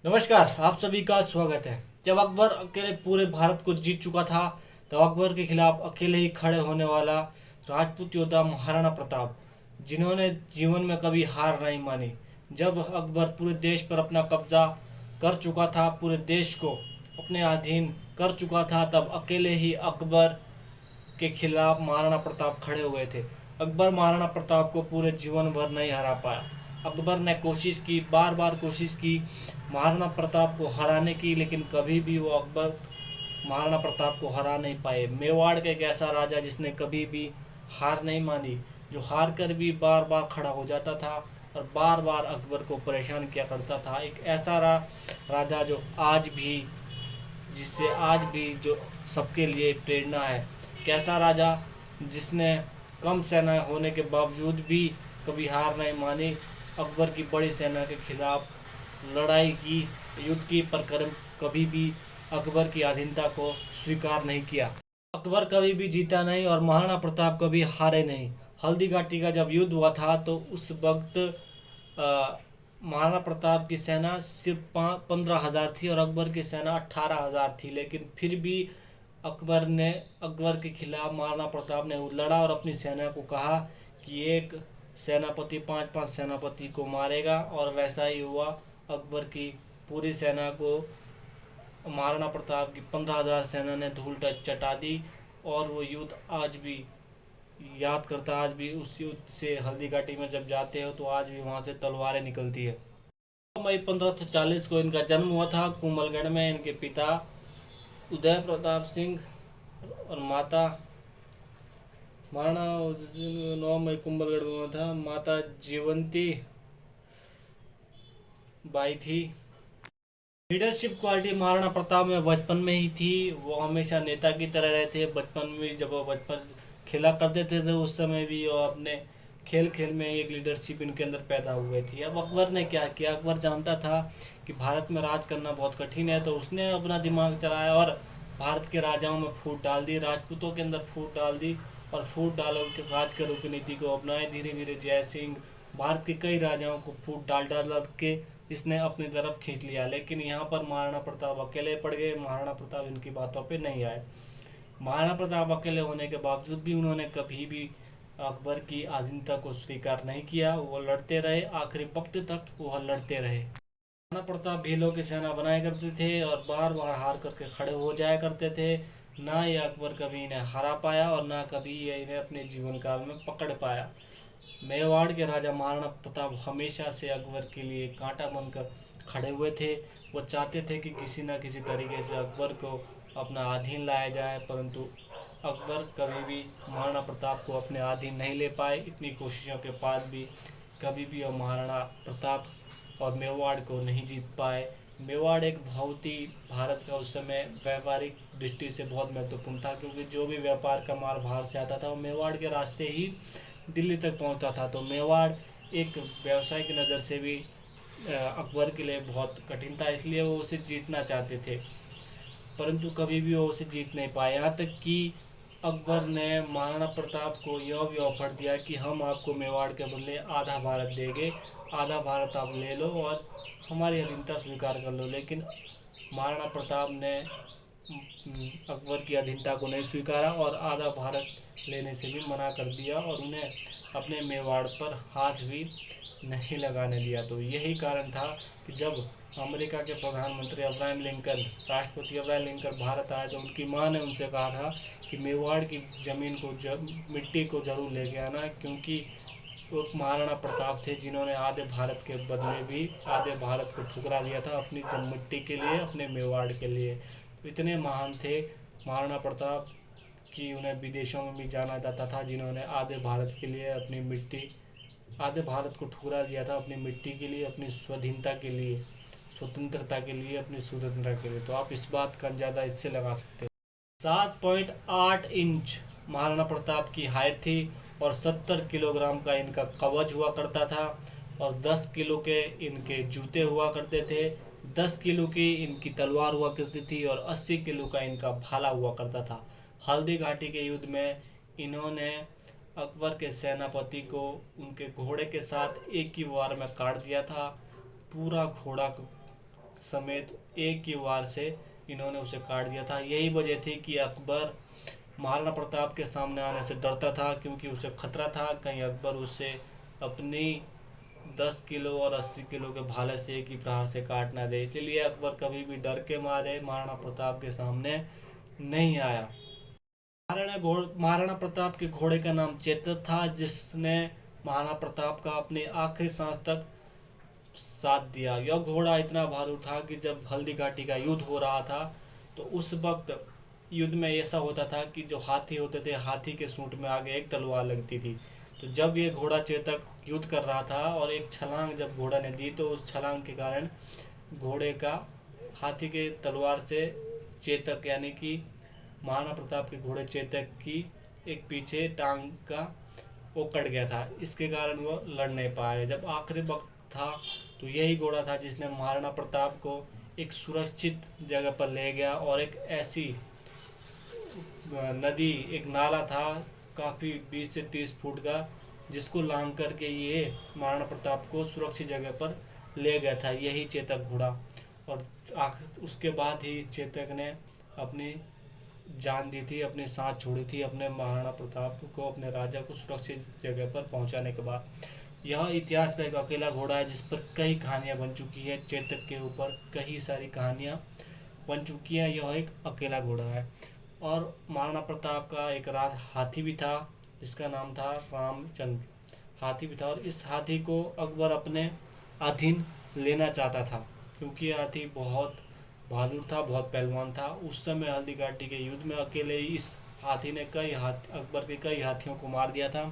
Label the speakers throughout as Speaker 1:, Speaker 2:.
Speaker 1: नमस्कार, आप सभी का स्वागत है। जब अकबर अकेले पूरे भारत को जीत चुका था, तब अकबर के खिलाफ अकेले ही खड़े होने वाला राजपूत योद्धा महाराणा प्रताप, जिन्होंने जीवन में कभी हार नहीं मानी। जब अकबर पूरे देश पर अपना कब्जा कर चुका था, पूरे देश को अपने अधीन कर चुका था, तब अकेले ही अकबर के खिलाफ महाराणा प्रताप खड़े हुए थे। अकबर महाराणा प्रताप को पूरे जीवन भर नहीं हरा पाया। अकबर ने कोशिश की, बार बार कोशिश की महाराणा प्रताप को हराने की, लेकिन कभी भी वो अकबर महाराणा प्रताप को हरा नहीं पाए। मेवाड़ के एक ऐसा राजा जिसने कभी भी हार नहीं मानी, जो हार कर भी बार बार खड़ा हो जाता था और बार बार अकबर को परेशान किया करता था। एक ऐसा राजा जो आज भी, जिससे आज भी जो सबके लिए प्रेरणा है। कैसा राजा जिसने कम सेना होने के बावजूद भी कभी हार नहीं मानी, अकबर की बड़ी सेना के खिलाफ लड़ाई की, युद्ध की, पर कभी भी अकबर की अधीनता को स्वीकार नहीं किया। अकबर कभी भी जीता नहीं और महाराणा प्रताप कभी हारे नहीं। हल्दी घाटी का जब युद्ध हुआ था तो उस वक्त महाराणा प्रताप की सेना सिर्फ 15,000 थी और अकबर की सेना 18,000 थी, लेकिन फिर भी अकबर के खिलाफ महाराणा प्रताप ने लड़ा और अपनी सेना को कहा कि एक सेनापति पांच पांच सेनापति को मारेगा, और वैसा ही हुआ। अकबर की पूरी सेना को महाराणा प्रताप की 15,000 सेना ने धूल चटा दी। और वो युद्ध आज भी याद करता, आज भी उस युद्ध से हल्दी घाटी में जब जाते हो तो आज भी वहाँ से तलवारें निकलती है। 2 मई 1540 को इनका जन्म हुआ था कुंभलगढ़ में। इनके पिता उदय प्रताप सिंह और माता महाराणा 9 मई कुंभलगढ़ में हुआ था। माता जीवंती बाई थी। लीडरशिप क्वालिटी महाराणा प्रताप में बचपन में ही थी। वो हमेशा नेता की तरह रहे थे। बचपन में जब वो बचपन खेला करते थे तो उस समय भी वो अपने खेल खेल में एक लीडरशिप इनके अंदर पैदा हुई थी। अब अकबर ने क्या किया, अकबर जानता था कि भारत में राज करना बहुत कठिन है, तो उसने अपना दिमाग चलाया और भारत के राजाओं में फूट डाल दी, राजपूतों के अंदर फूट डाल दी, और फूट डालो के राज करो की नीति को अपनाए। धीरे धीरे जय सिंह, भारत के कई राजाओं को फूट डाल डाल के इसने अपनी तरफ खींच लिया। लेकिन यहाँ पर महाराणा प्रताप अकेले पड़ गए। महाराणा प्रताप इनकी बातों पे नहीं आए। महाराणा प्रताप अकेले होने के बावजूद भी उन्होंने कभी भी अकबर की अधीनता को स्वीकार नहीं किया। वो लड़ते रहे, आखिरी वक्त तक वो लड़ते रहे। महाराणा प्रताप भीलों की सेना बनाया करते थे और बार बार हार करके खड़े हो जाया करते थे। ना ये अकबर कभी इन्हें हरा पाया और ना कभी ये इन्हें अपने जीवन काल में पकड़ पाया। मेवाड़ के राजा महाराणा प्रताप हमेशा से अकबर के लिए कांटा बनकर खड़े हुए थे। वो चाहते थे कि किसी न किसी तरीके से अकबर को अपना अधीन लाया जाए, परंतु अकबर कभी भी महाराणा प्रताप को अपने अधीन नहीं ले पाए। इतनी कोशिशों के बाद भी कभी भी वो महाराणा प्रताप और मेवाड़ को नहीं जीत पाए। मेवाड़ एक बहुत ही भारत का उस समय व्यापारिक दृष्टि से बहुत महत्वपूर्ण था, क्योंकि जो भी व्यापार का माल बाहर से आता था वो मेवाड़ के रास्ते ही दिल्ली तक पहुंचता था। तो मेवाड़ एक व्यवसाय की नज़र से भी अकबर के लिए बहुत कठिन था, इसलिए वो उसे जीतना चाहते थे, परंतु कभी भी वो उसे जीत नहीं पाए। यहाँ तक कि अकबर ने महाराणा प्रताप को यह भी ऑफर दिया कि हम आपको मेवाड़ के बदले आधा भारत देंगे, आधा भारत आप ले लो और हमारी अधीनता स्वीकार कर लो। लेकिन महाराणा प्रताप ने अकबर की अधीनता को नहीं स्वीकारा और आधा भारत लेने से भी मना कर दिया और उन्हें अपने मेवाड़ पर हाथ भी नहीं लगाने दिया। तो यही कारण था कि जब अमेरिका के प्रधानमंत्री अब्राहम लिंकन, राष्ट्रपति अब्राहम लिंकन भारत आए तो उनकी मां ने उनसे कहा था कि मेवाड़ की ज़मीन को मिट्टी को जरूर लेके आना, क्योंकि वो महाराणा प्रताप थे जिन्होंने आधे भारत के बदले भी आधे भारत को ठुकरा दिया था अपनी मिट्टी के लिए, अपने मेवाड़ के लिए। तो इतने महान थे महाराणा प्रताप कि उन्हें विदेशों में भी जाना जाता था, जिन्होंने आधे भारत के लिए अपनी मिट्टी, आधे भारत को ठुकरा दिया था अपनी मिट्टी के लिए, अपनी स्वाधीनता के लिए, स्वतंत्रता के लिए, अपनी स्वतंत्रता के लिए। तो आप इस बात का अंदाजा इससे लगा सकते हैं। 7.8 इंच महाराणा प्रताप की हाइट थी और 70 किलोग्राम का इनका कवच हुआ करता था और 10 किलो के इनके जूते हुआ करते थे। 10 किलो की इनकी तलवार हुआ करती थी और 80 किलो का इनका भाला हुआ करता था। हल्दी घाटी के युद्ध में इन्होंने अकबर के सेनापति को उनके घोड़े के साथ एक ही वार में काट दिया था। पूरा घोड़ा समेत एक ही वार से इन्होंने उसे काट दिया था। यही वजह थी कि अकबर महाराणा प्रताप के सामने आने से डरता था, क्योंकि उसे खतरा था कहीं अकबर उसे अपनी 10 किलो और 80 किलो के भाले से एक ही प्रहार से काट ना दे। इसलिए अकबर कभी भी डर के मारे महाराणा प्रताप के सामने नहीं आया। महाराणा प्रताप के घोड़े का नाम चेतक था, जिसने महाराणा प्रताप का अपने आखिरी सांस तक साथ दिया। यह घोड़ा इतना भारू था कि जब हल्दी घाटी का युद्ध हो रहा था तो उस वक्त युद्ध में ऐसा होता था कि जो हाथी होते थे, हाथी के सूंड में आगे एक तलवार लगती थी। तो जब ये घोड़ा चेतक युद्ध कर रहा था और एक छलांग जब घोड़ा ने दी, तो उस छलांग के कारण घोड़े का हाथी के तलवार से चेतक यानी कि महाराणा प्रताप के घोड़े चेतक की एक पीछे टांग का वो कट गया था। इसके कारण वो लड़ नहीं पाए। जब आखिरी वक्त था तो यही घोड़ा था जिसने महाराणा प्रताप को एक सुरक्षित जगह पर ले गया और एक ऐसी नदी, एक नाला था काफ़ी 20 से 30 फुट का, जिसको लांग करके ये महाराणा प्रताप को सुरक्षित जगह पर ले गया था, यही चेतक घोड़ा। और उसके बाद ही चेतक ने अपनी जान दी थी, अपनी सांस छोड़ी थी अपने महाराणा प्रताप को, अपने राजा को सुरक्षित जगह पर पहुंचाने के बाद। यह इतिहास का एक अकेला घोड़ा है जिस पर कई कहानियां बन चुकी है। चेतक के ऊपर कई सारी कहानियां बन चुकी हैं। यह एक अकेला घोड़ा है। और महाराणा प्रताप का एक राज हाथी भी था जिसका नाम था रामचंद्र। हाथी भी था और इस हाथी को अकबर अपने अधीन लेना चाहता था, क्योंकि यह हाथी बहुत बहादुर था, बहुत पहलवान था। उस समय हल्दी घाटी के युद्ध में अकेले ही इस हाथी ने अकबर के कई हाथियों को मार दिया था,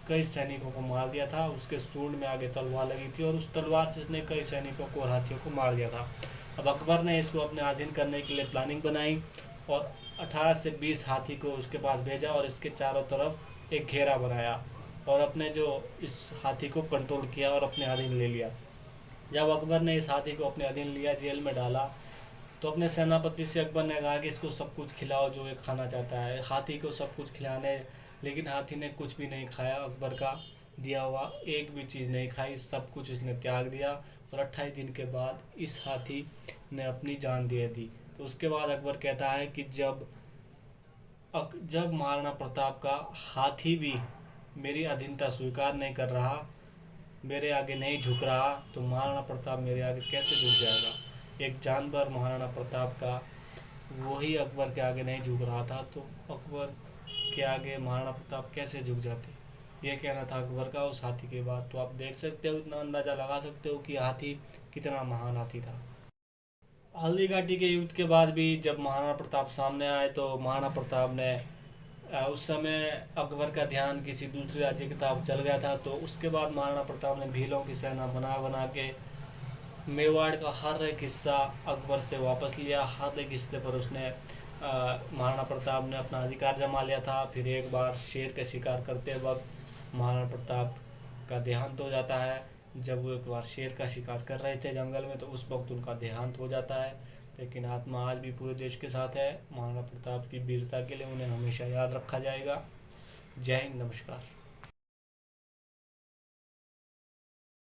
Speaker 1: कई सैनिकों को मार दिया था। उसके सूंड में आगे तलवार लगी थी और उस तलवार से इसने कई सैनिकों को और हाथियों को मार दिया था। अब अकबर ने इसको अपने अधीन करने के लिए प्लानिंग बनाई और 18 से 20 हाथी को उसके पास भेजा और इसके चारों तरफ एक घेरा बनाया और अपने जो इस हाथी को कंट्रोल किया और अपने अधीन ले लिया। जब अकबर ने इस हाथी को अपने अधीन लिया, जेल में डाला, तो अपने सेनापति से अकबर ने कहा कि इसको सब कुछ खिलाओ जो ये खाना चाहता है। हाथी को सब कुछ खिलाने, लेकिन हाथी ने कुछ भी नहीं खाया। अकबर का दिया हुआ एक भी चीज़ नहीं खाई, सब कुछ इसने त्याग दिया। और 28 दिन के बाद इस हाथी ने अपनी जान दे दी। तो उसके बाद अकबर कहता है कि जब महाराणा प्रताप का हाथी भी मेरी अधीनता स्वीकार नहीं कर रहा, मेरे आगे नहीं झुक रहा, तो महाराणा प्रताप मेरे आगे कैसे झुक जाएगा। एक जानवर महाराणा प्रताप का वही अकबर के आगे नहीं झुक रहा था, तो अकबर के आगे महाराणा प्रताप कैसे झुक जाते। ये कहना था अकबर का उस हाथी के बाद। तो आप देख सकते हो, इतना अंदाज़ा लगा सकते हो कि हाथी कितना महान हाथी था। हल्दी घाटी के युद्ध के बाद भी जब महाराणा प्रताप सामने आए तो महाराणा प्रताप ने उस समय अकबर का ध्यान किसी दूसरे राज्य की तरफ चल गया था। तो उसके बाद महाराणा प्रताप ने भीलों की सेना बना बना के मेवाड़ का हर एक हिस्सा अकबर से वापस लिया। हर एक हिस्से पर उसने महाराणा प्रताप ने अपना अधिकार जमा लिया था। फिर एक बार शेर का शिकार करते वक्त महाराणा प्रताप का देहांत हो जाता है। जब वो एक बार शेर का शिकार कर रहे थे जंगल में, तो उस वक्त उनका देहांत हो जाता है। लेकिन आत्मा आज भी पूरे देश के साथ है। महाराणा प्रताप की वीरता के लिए उन्हें हमेशा याद रखा जाएगा। जय हिंद, नमस्कार।